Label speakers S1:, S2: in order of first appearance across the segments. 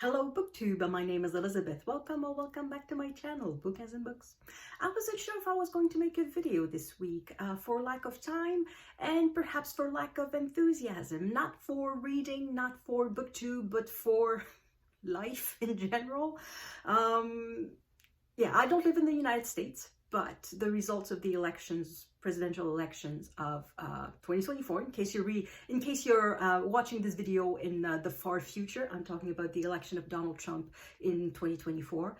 S1: Hello BookTube, my name is Elizabeth. Welcome or welcome back to my channel, Book as in Books. I wasn't sure if I was going to make a video this week for lack of time and perhaps for lack of enthusiasm. Not for reading, not for BookTube, but for life in general. Yeah, I don't live in the United States, but the results of the elections, presidential elections of 2024, in case you're watching this video in the far future, I'm talking about the election of Donald Trump in 2024.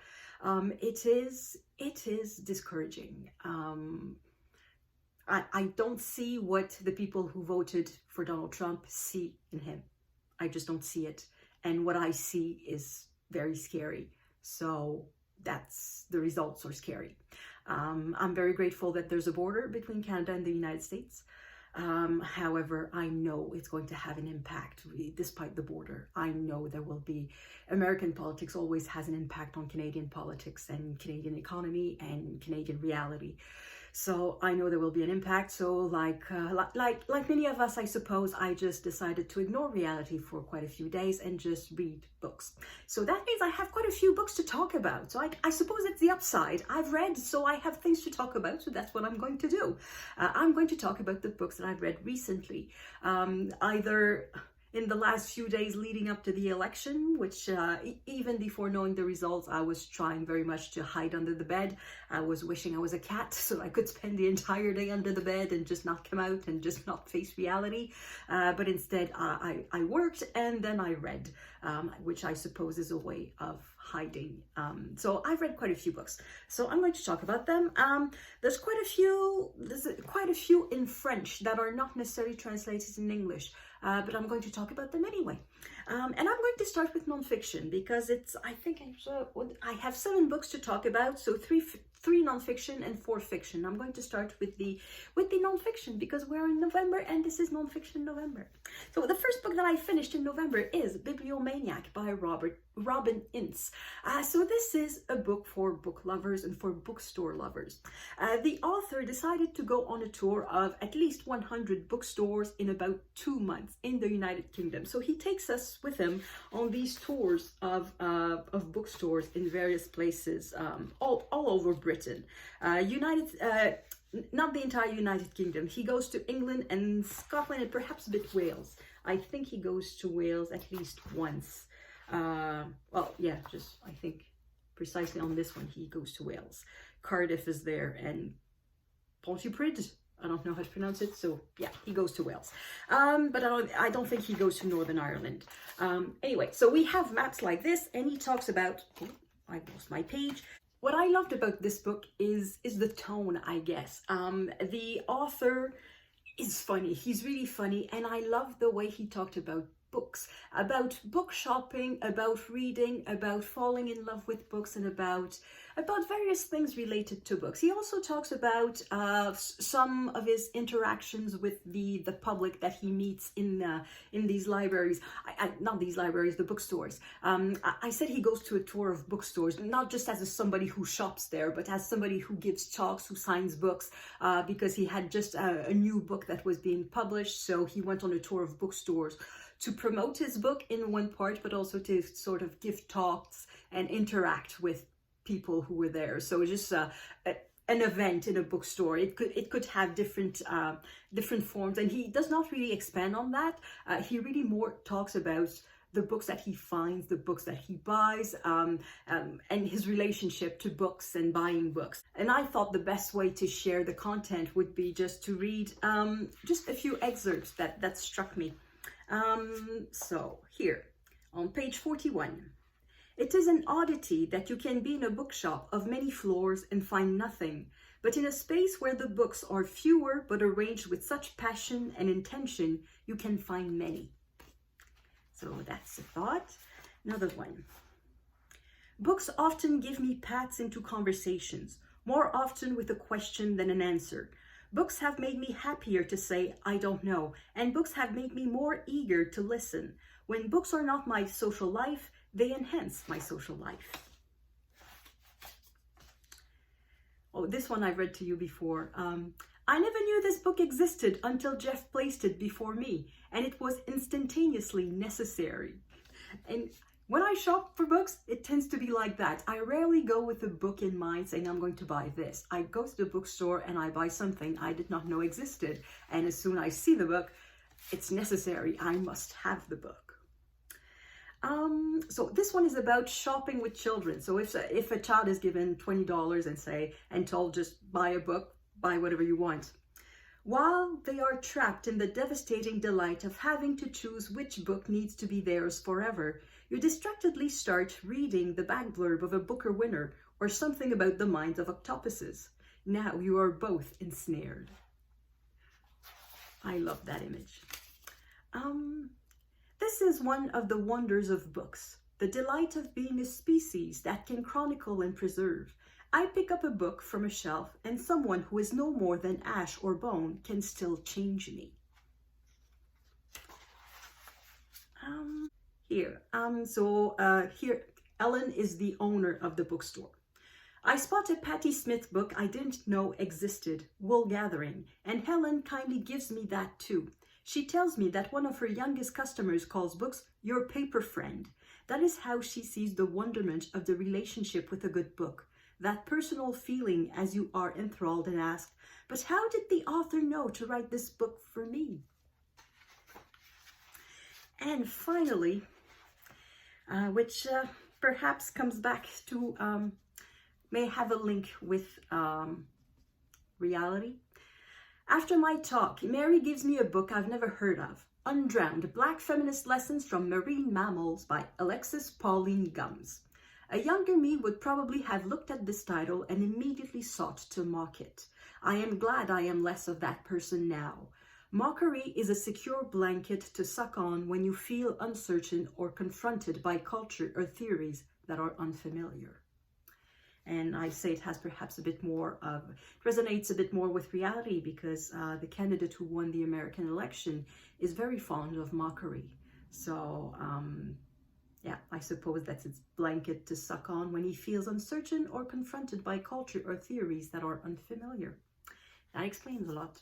S1: It is discouraging. I don't see what the people who voted for Donald Trump see in him. I just don't see it. And what I see is very scary. So that's the results are scary. I'm very grateful that there's a border between Canada and the United States. However, I know it's going to have an impact despite the border. I know there will be, American politics always has an impact on Canadian politics and Canadian economy and Canadian reality. So I know there will be an impact. So like many of us, I suppose, I just decided to ignore reality for quite a few days and just read books. So that means I have quite a few books to talk about. So I suppose it's the upside. I've read, so I have things to talk about. So that's what I'm going to do. I'm going to talk about the books that I've read recently, either in the last few days leading up to the election, which even before knowing the results, I was trying very much to hide under the bed. I was wishing I was a cat so I could spend the entire day under the bed and just not come out and just not face reality. But instead, I worked and then I read, which I suppose is a way of hiding. So I've read quite a few books. So I'm going to talk about them. There's quite a few in French that are not necessarily translated in English. But I'm going to talk about them anyway. And I'm going to start with nonfiction because I have 7 books to talk about, so three nonfiction and 4 fiction. I'm going to start with the nonfiction because we're in November and this is Nonfiction November. So the first book that I finished in November is Bibliomaniac by Robin Ince. So this is a book for book lovers and for bookstore lovers. The author decided to go on a tour of at least 100 bookstores in about 2 months in the United Kingdom. So he takes us with him on these tours of bookstores in various places all over Britain. Not the entire United Kingdom. He goes to England and Scotland and perhaps a bit Wales. I think he goes to Wales at least once. Well, yeah, just I think precisely on this one he goes to Wales. Cardiff is there and Pontypridd. I don't know how to pronounce it, so yeah, he goes to Wales. But I don't think he goes to Northern Ireland. Anyway, so we have maps like this, and he talks about. Oh, I lost my page. What I loved about this book is the tone, I guess. The author is funny. He's really funny, and I love the way he talked about books, about book shopping, about reading, about falling in love with books, and about various things related to books. He also talks about some of his interactions with the public that he meets in these libraries. Not these libraries, the bookstores. I said he goes to a tour of bookstores, not just as somebody who shops there, but as somebody who gives talks, who signs books, because he had just a new book that was being published. So he went on a tour of bookstores to promote his book in one part, but also to sort of give talks and interact with people who were there. So just an event in a bookstore. It could have different forms, and he does not really expand on that. He really more talks about the books that he finds, the books that he buys, and his relationship to books and buying books. And I thought the best way to share the content would be just to read just a few excerpts that struck me. So here on page 41, it is an oddity that you can be in a bookshop of many floors and find nothing, but in a space where the books are fewer but arranged with such passion and intention, you can find many. So that's a thought. Another one. Books often give me paths into conversations, more often with a question than an answer. Books have made me happier to say, I don't know, and books have made me more eager to listen. When books are not my social life, they enhance my social life. Oh, this one I've read to you before. I never knew this book existed until Jeff placed it before me, and it was instantaneously necessary. And When I shop for books, it tends to be like that. I rarely go with a book in mind saying I'm going to buy this. I go to the bookstore and I buy something I did not know existed. And as soon as I see the book, it's necessary. I must have the book. So this one is about shopping with children. So if a child is given $20 and told just buy a book, buy whatever you want. While they are trapped in the devastating delight of having to choose which book needs to be theirs forever, you distractedly start reading the back blurb of a Booker winner or something about the minds of octopuses. Now you are both ensnared. I love that image. This is one of the wonders of books, the delight of being a species that can chronicle and preserve. I pick up a book from a shelf and someone who is no more than ash or bone can still change me. Here, Ellen is the owner of the bookstore. I spot a Patti Smith book I didn't know existed, Wool Gathering, and Helen kindly gives me that too. She tells me that one of her youngest customers calls books your paper friend. That is how she sees the wonderment of the relationship with a good book. That personal feeling as you are enthralled and ask, but how did the author know to write this book for me? And finally, which perhaps comes back to, may have a link with reality. After my talk, Mary gives me a book I've never heard of, Undrowned, Black Feminist Lessons from Marine Mammals by Alexis Pauline Gumbs. A younger me would probably have looked at this title and immediately sought to mock it. I am glad I am less of that person now. Mockery is a secure blanket to suck on when you feel uncertain or confronted by culture or theories that are unfamiliar. And I say it has perhaps a bit more of, it resonates a bit more with reality because the candidate who won the American election is very fond of mockery. So, yeah, I suppose that's its blanket to suck on when he feels uncertain or confronted by culture or theories that are unfamiliar. That explains a lot.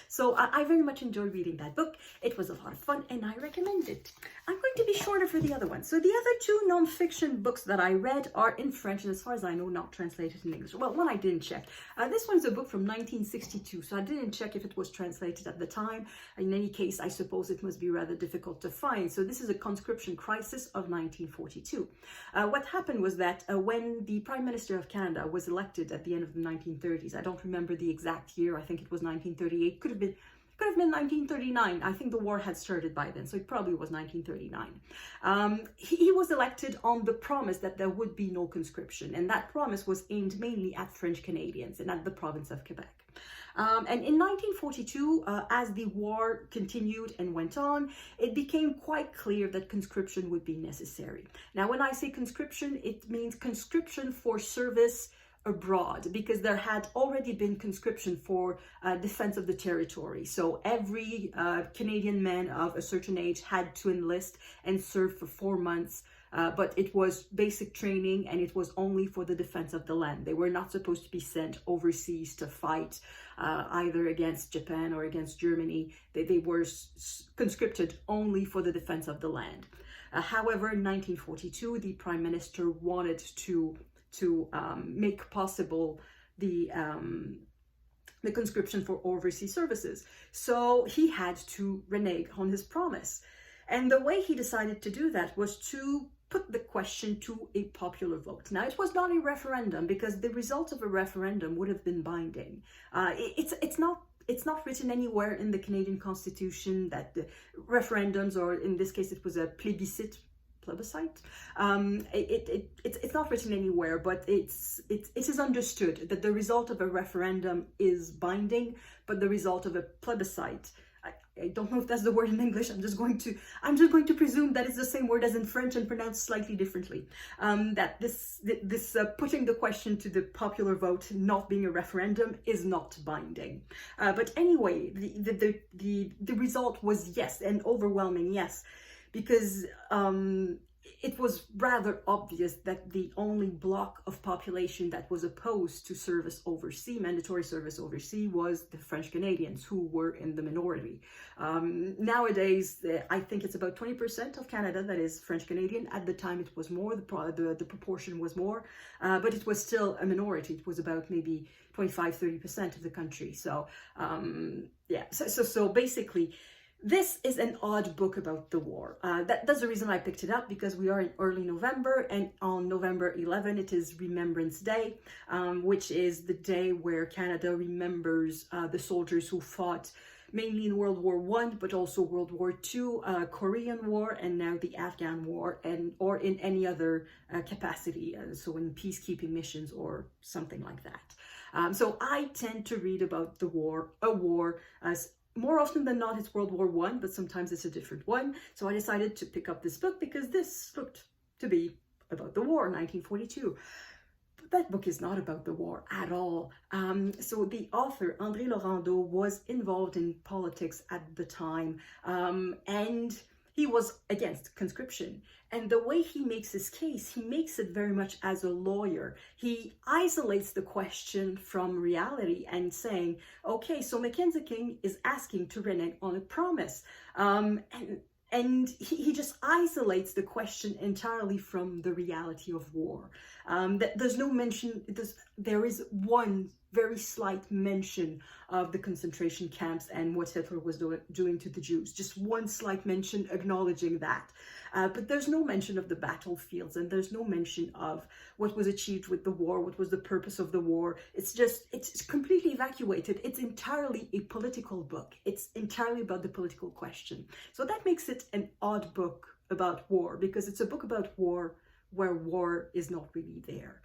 S1: So I very much enjoyed reading that book. It was a lot of fun and I recommend it. I'm going to be shorter for the other one. So the other two non-fiction books that I read are in French and as far as I know not translated in English. Well, one I didn't check. This one's a book from 1962, so I didn't check if it was translated at the time. In any case, I suppose it must be rather difficult to find. So this is A Conscription Crisis of 1942. What happened was that when the Prime Minister of Canada was elected at the end of the 1930s, I don't remember the exact year, I think it was 1938, could have been 1939. I think the war had started by then, so it probably was 1939. He was elected on the promise that there would be no conscription, and that promise was aimed mainly at French Canadians and at the province of Quebec. And in 1942, as the war continued and went on, it became quite clear that conscription would be necessary. Now, when I say conscription, it means conscription for service abroad, because there had already been conscription for defense of the territory. So every Canadian man of a certain age had to enlist and serve for 4 months, but it was basic training and it was only for the defense of the land. They were not supposed to be sent overseas to fight either against Japan or against Germany. They were conscripted only for the defense of the land. However, in 1942, the Prime Minister wanted to make possible the conscription for overseas services. So he had to renege on his promise. And the way he decided to do that was to put the question to a popular vote. Now, it was not a referendum because the result of a referendum would have been binding. It's not written anywhere in the Canadian Constitution that the referendums, or in this case, it was a plebiscite. It's not written anywhere, but it is understood that the result of a referendum is binding, but the result of a plebiscite, I don't know if that's the word in English. I'm just going to presume that it's the same word as in French and pronounced slightly differently. That this putting the question to the popular vote, not being a referendum, is not binding. But anyway, the result was yes, an overwhelming yes. Because it was rather obvious that the only block of population that was opposed to service overseas, mandatory service overseas, was the French Canadians, who were in the minority. Nowadays, I think it's about 20% of Canada that is French Canadian. At the time, it was more, the proportion was more, but it was still a minority. It was about maybe 25-30% of the country. So yeah, so basically, this is an odd book about the war. That's the reason I picked it up, because we are in early November, and on November 11 it is Remembrance Day, which is the day where Canada remembers the soldiers who fought mainly in World War I, but also World War II, Korean War, and now the Afghan War, or in any other capacity, so in peacekeeping missions or something like that. So I tend to read about the war, as more often than not, it's World War I, but sometimes it's a different one. So I decided to pick up this book because this looked to be about the war, 1942. But that book is not about the war at all. So the author, André Laurando, was involved in politics at the time, and he was against conscription. And the way he makes his case, he makes it very much as a lawyer. He isolates the question from reality and saying, okay, so Mackenzie King is asking to renege on a promise. And he just isolates the question entirely from the reality of war. There's no mention, there is one very slight mention of the concentration camps and what Hitler was doing to the Jews. Just one slight mention acknowledging that. But there's no mention of the battlefields, and there's no mention of what was achieved with the war, what was the purpose of the war. It's completely evacuated. It's entirely a political book. It's entirely about the political question. So that makes it an odd book about war, because it's a book about war where war is not really there.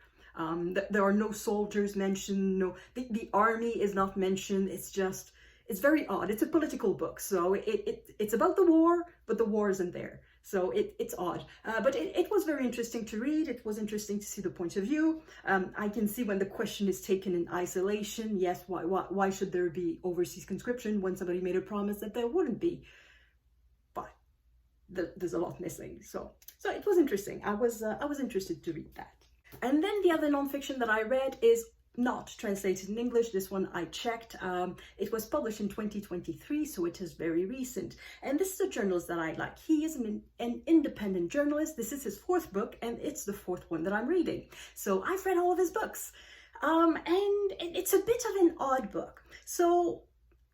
S1: There are no soldiers mentioned, the army is not mentioned. It's very odd. It's a political book. So it's about the war, but the war isn't there. So it's odd, but it was very interesting to read. It was interesting to see the point of view. I can see when the question is taken in isolation. Yes, why should there be overseas conscription when somebody made a promise that there wouldn't be? But there's a lot missing. So it was interesting. I was interested to read that. And then the other nonfiction that I read is not translated in English. This one I checked. It was published in 2023, so it is very recent. And this is a journalist that I like. He is an independent journalist. This is his fourth book, and it's the fourth one that I'm reading. So I've read all of his books. And it's a bit of an odd book. So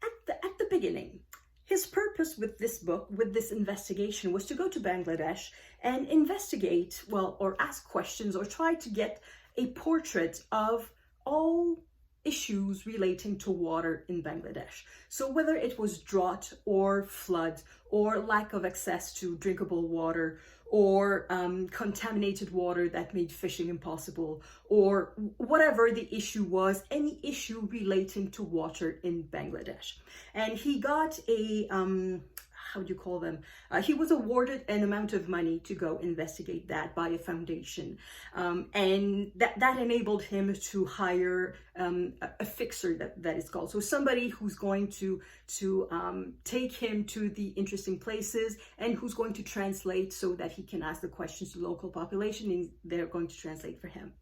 S1: at the beginning, his purpose with this book, with this investigation, was to go to Bangladesh and investigate, or ask questions, or try to get a portrait of all issues relating to water in Bangladesh. So whether it was drought or flood or lack of access to drinkable water, or contaminated water that made fishing impossible, or whatever the issue was, any issue relating to water in Bangladesh. And he got a, how do you call them? He was awarded an amount of money to go investigate that by a foundation. And that enabled him to hire a fixer, that is called. So somebody who's going to take him to the interesting places, and who's going to translate so that he can ask the questions to the local population, and they're going to translate for him.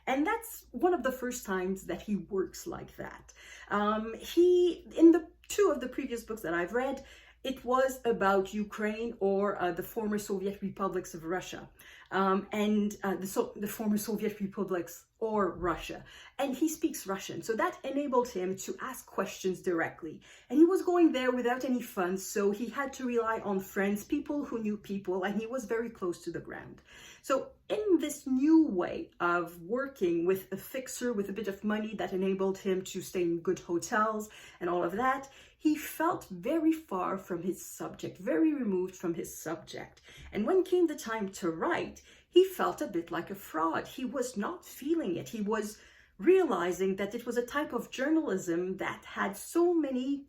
S1: And that's one of the first times that he works like that. In the two of the previous books that I've read, it was about Ukraine, or the former Soviet republics of Russia, and the former Soviet republics or Russia. And he speaks Russian, so that enabled him to ask questions directly. And he was going there without any funds, so he had to rely on friends, people who knew people, and he was very close to the ground. So in this new way of working with a fixer with a bit of money that enabled him to stay in good hotels and all of that, he felt very far from his subject, very removed from his subject. And when came the time to write, he felt a bit like a fraud. He was not feeling it. He was realizing that it was a type of journalism that had so many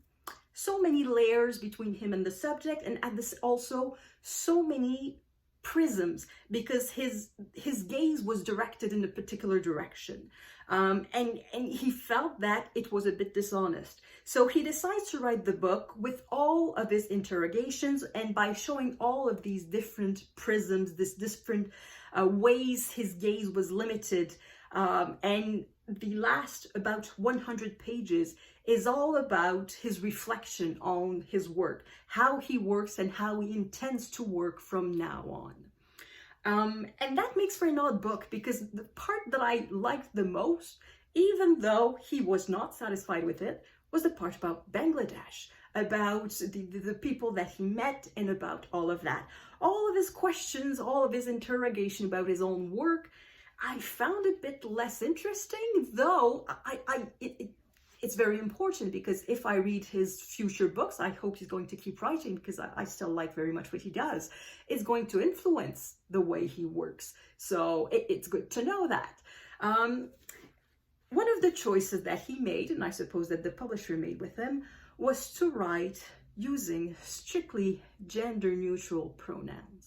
S1: layers between him and the subject, and also so many prisms because his gaze was directed in a particular direction. And he felt that it was a bit dishonest. So he decides to write the book with all of his interrogations, and by showing all of these different prisms, this different ways his gaze was limited. And the last about 100 pages is all about his reflection on his work, how he works and how he intends to work from now on. And that makes for an odd book, because the part that I liked the most, even though he was not satisfied with it, was the part about Bangladesh, about the people that he met, and about all of that. All of his questions, all of his interrogation about his own work, I found a bit less interesting, though it's very important, because if I read his future books, I hope he's going to keep writing, because I still like very much what he does. It's going to influence the way he works. So it's good to know that. One of the choices that he made, and I suppose that the publisher made with him, was to write using strictly gender-neutral pronouns.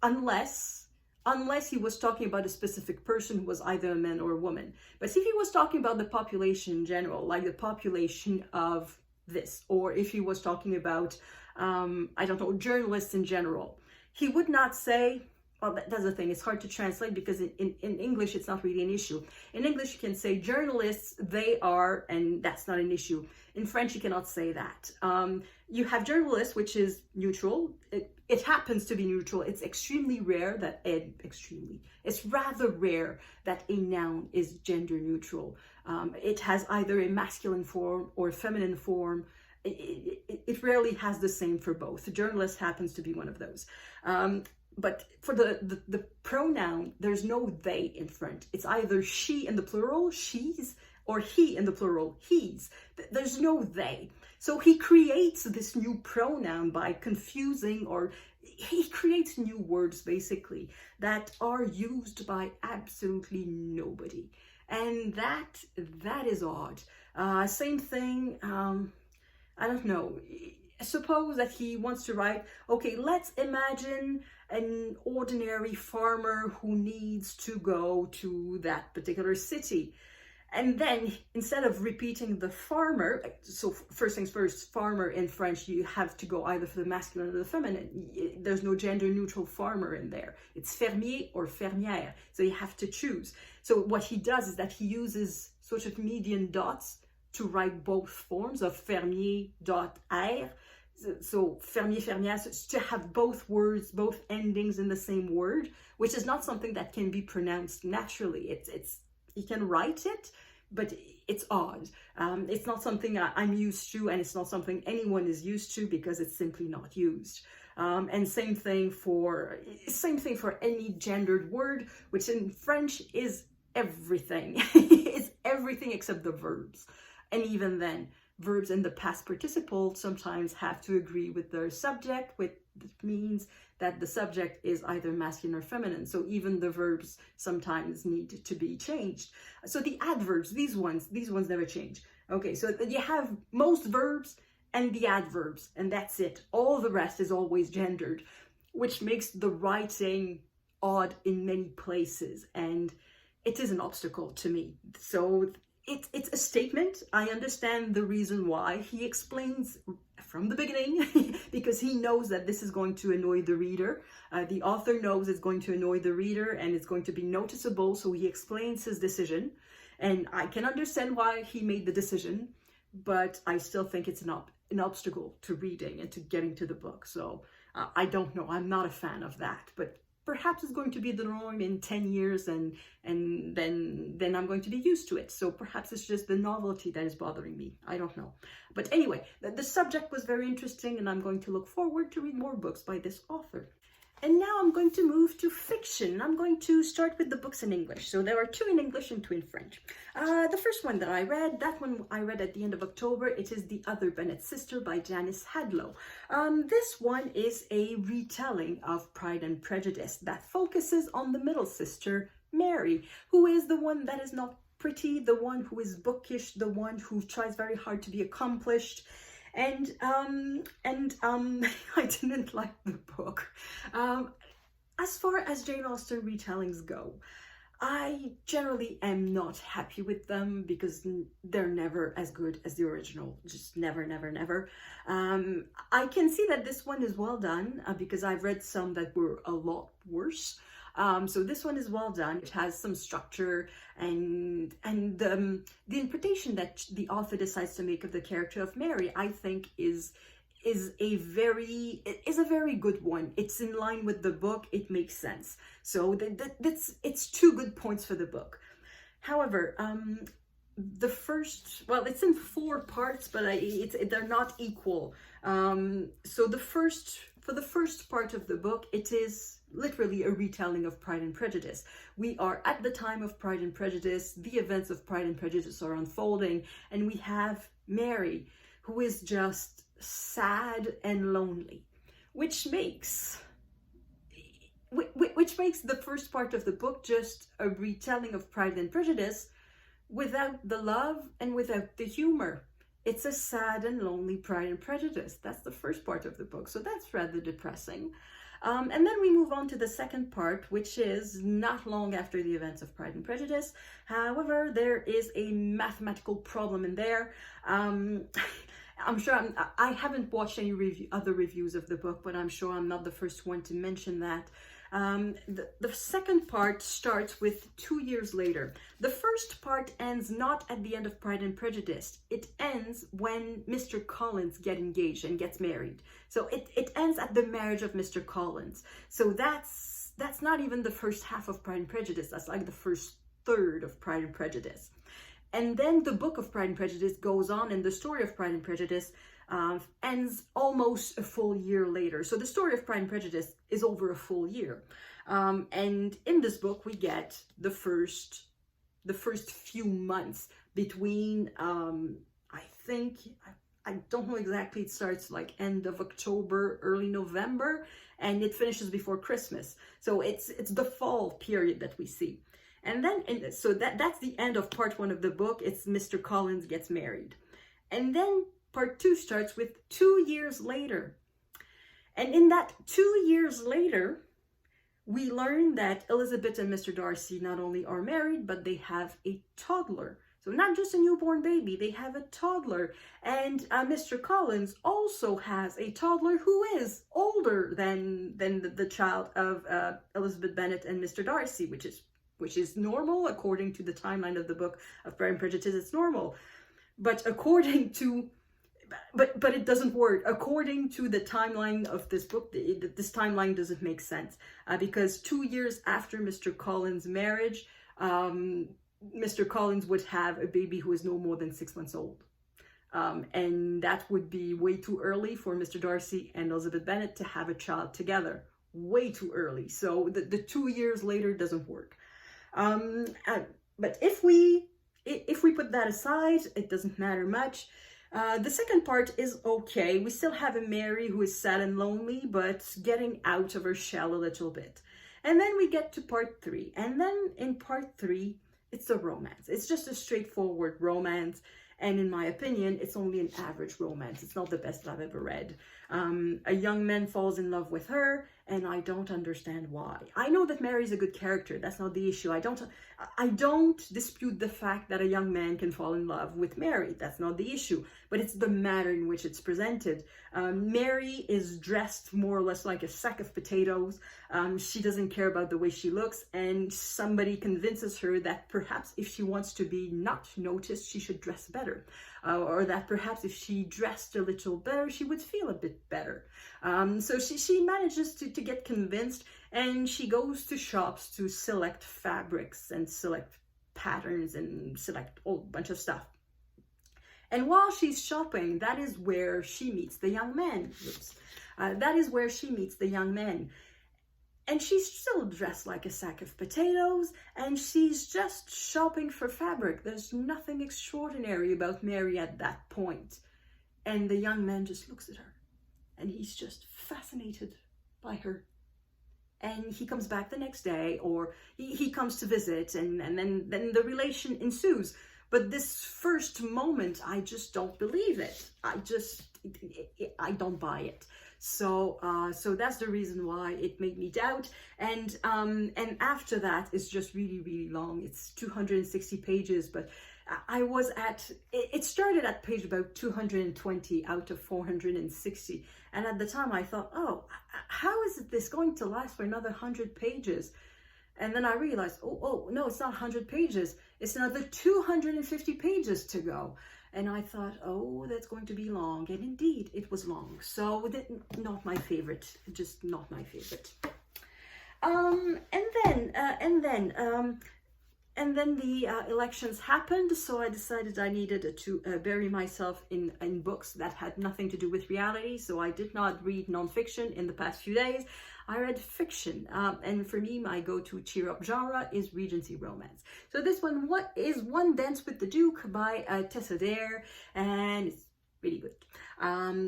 S1: Unless he was talking about a specific person who was either a man or a woman. But if he was talking about the population in general, like the population of this, or if he was talking about, I don't know, journalists in general, he would not say, well, that's the thing, it's hard to translate, because in English, it's not really an issue. In English, you can say journalists, they are, and that's not an issue. In French, you cannot say that. You have journalists, which is neutral. It happens to be neutral. It's extremely rare that, it's rather rare that a noun is gender neutral. It has either a masculine form or a feminine form. It rarely has the same for both. Journalist happens to be one of those. But for the pronoun, there's no they in front. It's either she in the plural, she's, or he in the plural, he's. There's no they. So he creates this new pronoun by confusing, or he creates new words basically that are used by absolutely nobody. And that is odd. Same thing, I don't know. Suppose that he wants to write, okay, let's imagine an ordinary farmer who needs to go to that particular city. And then instead of repeating the farmer, so first things first, farmer in French, you have to go either for the masculine or the feminine. There's no gender neutral farmer in there. It's fermier or fermière. So you have to choose. So what he does is that he uses sort of median dots to write both forms of fermier.r. So fermier, fermière, so to have both words, both endings in the same word, which is not something that can be pronounced naturally. You can write it, but it's odd. It's not something I'm used to, and it's not something anyone is used to, because it's simply not used. And same thing for any gendered word, which in French is everything. It's everything except the verbs. And even then, verbs in the past participle sometimes have to agree with their subject, which means that the subject is either masculine or feminine. So even the verbs sometimes need to be changed. So the adverbs, these ones never change. Okay, so you have most verbs and the adverbs, and that's it. All the rest is always gendered, which makes the writing odd in many places, and it is an obstacle to me. So it's a statement. I understand the reason why. He explains from the beginning because he knows that this is going to annoy the reader. The author knows it's going to annoy the reader and it's going to be noticeable, so he explains his decision. And I can understand why he made the decision, but I still think it's an obstacle to reading and to getting to the book. So I don't know. I'm not a fan of that, but perhaps it's going to be the norm in 10 years and then I'm going to be used to it. So perhaps it's just the novelty that is bothering me. I don't know. But anyway, the subject was very interesting and I'm going to look forward to read more books by this author. And now I'm going to move to fiction. I'm going to start with the books in English. So there are 2 in English and 2 in French. The first one that I read, that one I read at the end of October. It is The Other Bennet Sister by Janice Hadlow. This one is a retelling of Pride and Prejudice that focuses on the middle sister, Mary, who is the one that is not pretty, the one who is bookish, the one who tries very hard to be accomplished. And I didn't like the book. As far as Jane Austen retellings go, I generally am not happy with them because they're never as good as the original. Just never, never, never. I can see that this one is well done because I've read some that were a lot worse. So this one is well done. It has some structure, and the interpretation that the author decides to make of the character of Mary, I think, is a very good one. It's in line with the book. It makes sense. So it's 2 good points for the book. However, the first, well, it's in 4 parts, but they're not equal. So for the first part of the book, it is literally a retelling of Pride and Prejudice. We are at the time of Pride and Prejudice. The events of Pride and Prejudice are unfolding, and we have Mary, who is just sad and lonely, which makes the first part of the book just a retelling of Pride and Prejudice without the love and without the humor. It's a sad and lonely Pride and Prejudice. That's the first part of the book, so that's rather depressing. And then we move on to the second part, which is not long after the events of Pride and Prejudice. However, there is a mathematical problem in there. I'm sure I haven't watched any other reviews of the book, but I'm sure I'm not the first one to mention that. The second part starts with 2 years later. The first part ends not at the end of Pride and Prejudice. It ends when Mr. Collins gets engaged and gets married. So it ends at the marriage of Mr. Collins. So that's not even the first half of Pride and Prejudice. That's like the first third of Pride and Prejudice. And then the book of Pride and Prejudice goes on, and the story of Pride and Prejudice ends almost a full year later. So the story of Pride and Prejudice is over a full year. And in this book, we get the first few months between, I don't know exactly, it starts like end of October, early November, and it finishes before Christmas. So it's the fall period that we see. And then, so that's the end of part 1 of the book. It's Mr. Collins gets married. And then part 2 starts with 2 years later. And in that 2 years later, we learn that Elizabeth and Mr. Darcy not only are married, but they have a toddler. So not just a newborn baby, they have a toddler. And Mr. Collins also has a toddler who is older than the child of Elizabeth Bennet and Mr. Darcy, which is normal according to the timeline of the book of Pride and Prejudice. It's normal, but but it doesn't work according to the timeline of this book. This timeline doesn't make sense because 2 years after Mr. Collins' marriage, Mr. Collins would have a baby who is no more than 6 months old, and that would be way too early for Mr. Darcy and Elizabeth Bennet to have a child together. Way too early. So the 2 years later doesn't work. But if we put that aside, it doesn't matter much. The second part is okay. We still have a Mary who is sad and lonely, but getting out of her shell a little bit. And then we get to part 3. And then in part 3, it's a romance. It's just a straightforward romance. And in my opinion, it's only an average romance. It's not the best I've ever read. A young man falls in love with her, and I don't understand why. I know that Mary's a good character. That's not the issue. I don't dispute the fact that a young man can fall in love with Mary. That's not the issue. But it's the manner in which it's presented. Mary is dressed more or less like a sack of potatoes. She doesn't care about the way she looks, and somebody convinces her that perhaps if she wants to be not noticed, she should dress better. Or that perhaps if she dressed a little better, she would feel a bit better. So she manages to get convinced, and she goes to shops to select fabrics and select patterns and select a whole bunch of stuff. And while she's shopping, that is where she meets the young man. That is where she meets the young man. And she's still dressed like a sack of potatoes, and she's just shopping for fabric. There's nothing extraordinary about Mary at that point. And the young man just looks at her, and he's just fascinated by her. And he comes back the next day, or he comes to visit, and then the relation ensues. But this first moment, I just don't believe it. I don't buy it. So that's the reason why it made me doubt. And after that, it's just really, really long. It's 260 pages, but I was it started at page about 220 out of 460. And at the time I thought, oh, how is this going to last for another 100 pages? And then I realized, oh, no, it's not 100 pages. It's another 250 pages to go. And I thought, oh, that's going to be long. And indeed, it was long. So not my favorite, just not my favorite. And then the elections happened, so I decided I needed to bury myself in books that had nothing to do with reality. So I did not read nonfiction in the past few days. I read fiction, and for me, my go-to cheer-up genre is Regency romance. So this one, what is One Dance with the Duke by Tessa Dare, and it's really good.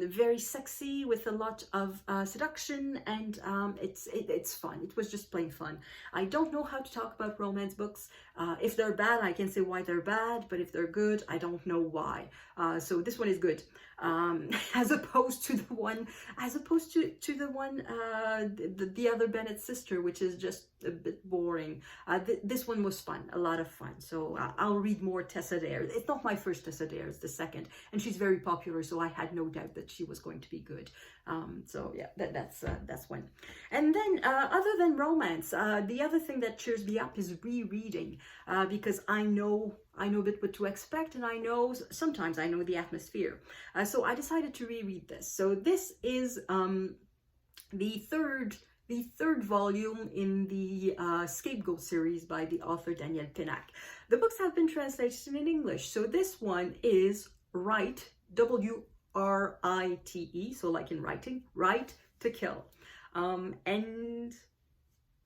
S1: Very sexy with a lot of seduction, and it's fun. It was just plain fun. I don't know how to talk about romance books. If they're bad, I can say why they're bad, but if they're good, I don't know why. So this one is good. As opposed to the one, the other Bennet sister, which is just a bit boring. This one was fun, a lot of fun. So I'll read more Tessa Dare. It's not my first Tessa Dare, it's the second, and she's very popular, so I had no doubt that she was going to be good. So yeah, that's one. And then other than romance, the other thing that cheers me up is rereading, because I know a bit what to expect, and sometimes I know the atmosphere. So I decided to reread this. So this is the third volume in the Scapegoat series by the author Danielle Pénac. The books have been translated in English. So this one is Write, W-R-I-T-E, so like in writing, Write to Kill. And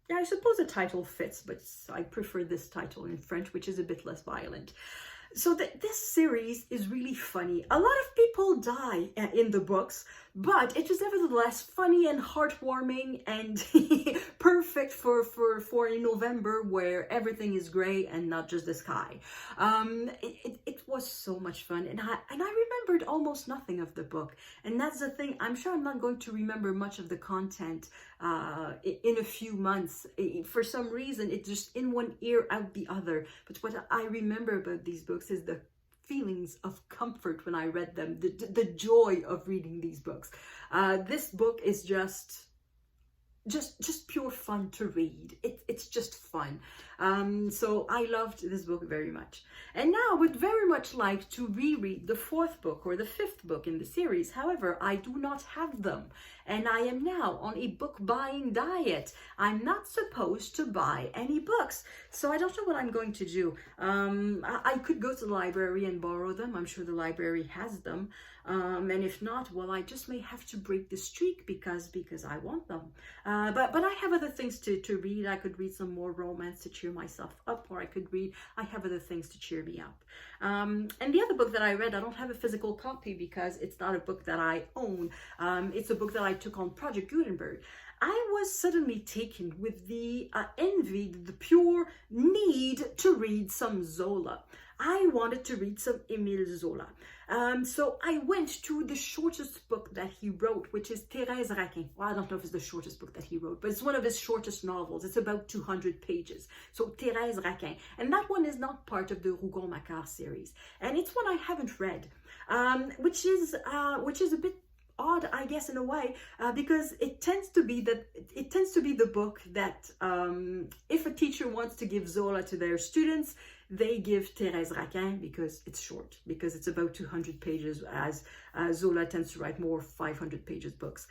S1: yeah, I suppose the title fits, but I prefer this title in French, which is a bit less violent. So this series is really funny. A lot of people die in the books, but it is nevertheless funny and heartwarming and perfect for in November where everything is gray and not just the sky. It was so much fun, and I remembered almost nothing of the book, and that's the thing. I'm sure I'm not going to remember much of the content in a few months. For some reason, it's just in one ear out the other. But what I remember about these books is the feelings of comfort when I read them, the joy of reading these books. This book is just pure fun to read. It's just fun. So I loved this book very much. And now I would very much like to reread the fourth book or the fifth book in the series. However, I do not have them. And I am now on a book buying diet. I'm not supposed to buy any books. So I don't know what I'm going to do. I could go to the library and borrow them. I'm sure the library has them. And if not, well, I just may have to break the streak because I want them. But I have other things to read. I could read some more romance to cheer myself up, or I have other things to cheer me up. And the other book that I read, I don't have a physical copy because it's not a book that I own. It's a book that I took on Project Gutenberg. I was suddenly taken with the envy, the pure need to read some Zola. I wanted to read some Émile Zola. So I went to the shortest book that he wrote, which is Thérèse Raquin. Well, I don't know if it's the shortest book that he wrote, but it's one of his shortest novels. It's about 200 pages. So Thérèse Raquin. And that one is not part of the Rougon-Macquart series. And it's one I haven't read, which is a bit odd, I guess, in a way, because it tends to be the book that if a teacher wants to give Zola to their students, they give Thérèse Raquin because it's short, because it's about 200 pages, as Zola tends to write more 500 pages books.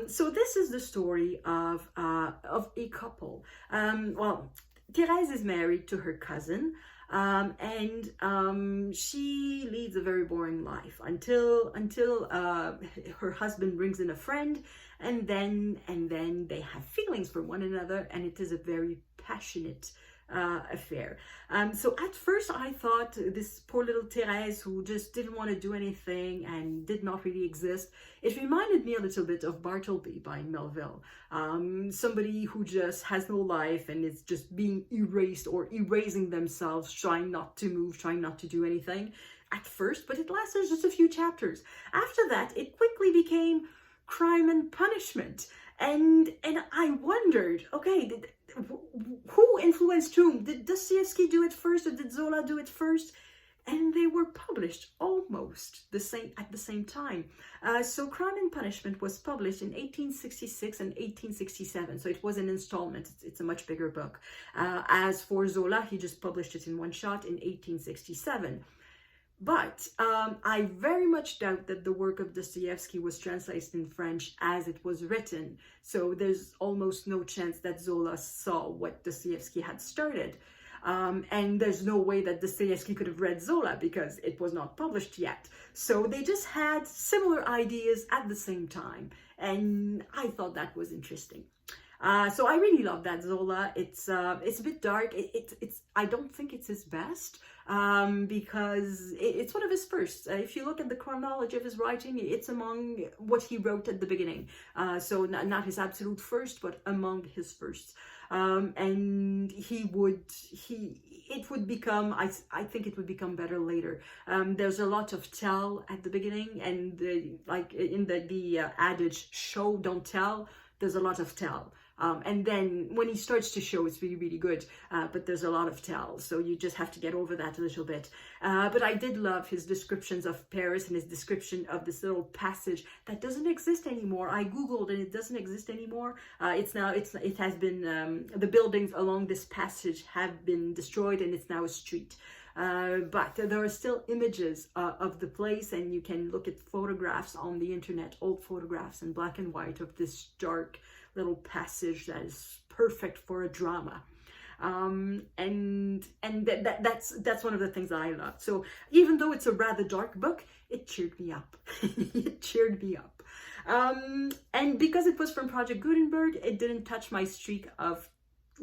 S1: So this is the story of a couple. Well, Thérèse is married to her cousin, and she leads a very boring life until her husband brings in a friend, and then they have feelings for one another, and it is a very passionate affair. So at first I thought this poor little Thérèse who just didn't want to do anything and did not really exist, it reminded me a little bit of Bartleby by Melville. Somebody who just has no life and is just being erased or erasing themselves, trying not to move, trying not to do anything at first, but it lasted just a few chapters. After that, it quickly became Crime and Punishment. And I wondered, okay, who influenced whom? Did Dostoevsky do it first or did Zola do it first? And they were published almost at the same time. So Crime and Punishment was published in 1866 and 1867. So it was an installment. It's a much bigger book. As for Zola, he just published it in one shot in 1867. But I very much doubt that the work of Dostoevsky was translated in French as it was written. So there's almost no chance that Zola saw what Dostoevsky had started. And there's no way that Dostoevsky could have read Zola because it was not published yet. So they just had similar ideas at the same time. And I thought that was interesting. So I really love that Zola. It's a bit dark. I don't think it's his best because it's one of his first. If you look at the chronology of his writing, it's among what he wrote at the beginning. So not his absolute first, but among his firsts. And it would become, I think it would become better later. There's a lot of tell at the beginning, and like in the adage, show, don't tell, there's a lot of tell. And then when he starts to show, it's really, really good. But there's a lot of tell. So you just have to get over that a little bit. But I did love his descriptions of Paris and his description of this little passage that doesn't exist anymore. I Googled and it doesn't exist anymore. It has been, the buildings along this passage have been destroyed and it's now a street. But there are still images of the place, and you can look at photographs on the internet, old photographs in black and white of this dark little passage that is perfect for a drama. That's one of the things that I love. So even though it's a rather dark book, it cheered me up. It cheered me up. And because it was from Project Gutenberg, it didn't touch my streak of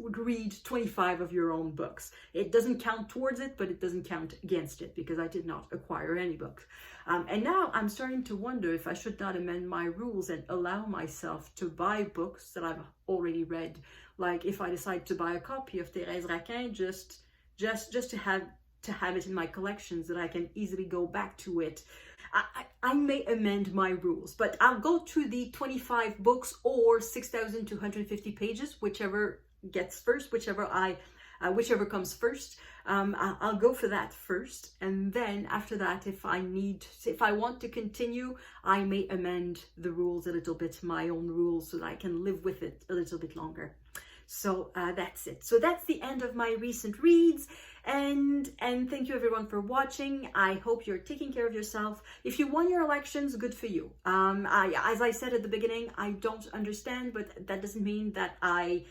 S1: read 25 of your own books. It doesn't count towards it, but it doesn't count against it because I did not acquire any books. And now I'm starting to wonder if I should not amend my rules and allow myself to buy books that I've already read. Like if I decide to buy a copy of Thérèse Raquin, just to have it in my collection so that I can easily go back to it. I may amend my rules, but I'll go to the 25 books or 6,250 pages, whichever gets first, whichever comes first. I'll go for that first, and then after that, if I want to continue, I may amend the rules a little bit, my own rules, so that I can live with it a little bit longer. So that's it. So that's the end of my recent reads, and thank you everyone for watching. I hope you're taking care of yourself. If you won your elections, good for you. As I said at the beginning, I don't understand, but that doesn't mean that I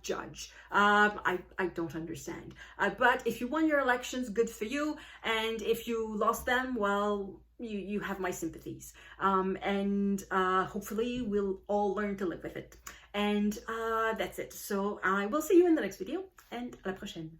S1: judge. I don't understand. But if you won your elections, good for you. And if you lost them, well, you have my sympathies. And hopefully we'll all learn to live with it. And that's it. So I will see you in the next video, and à la prochaine.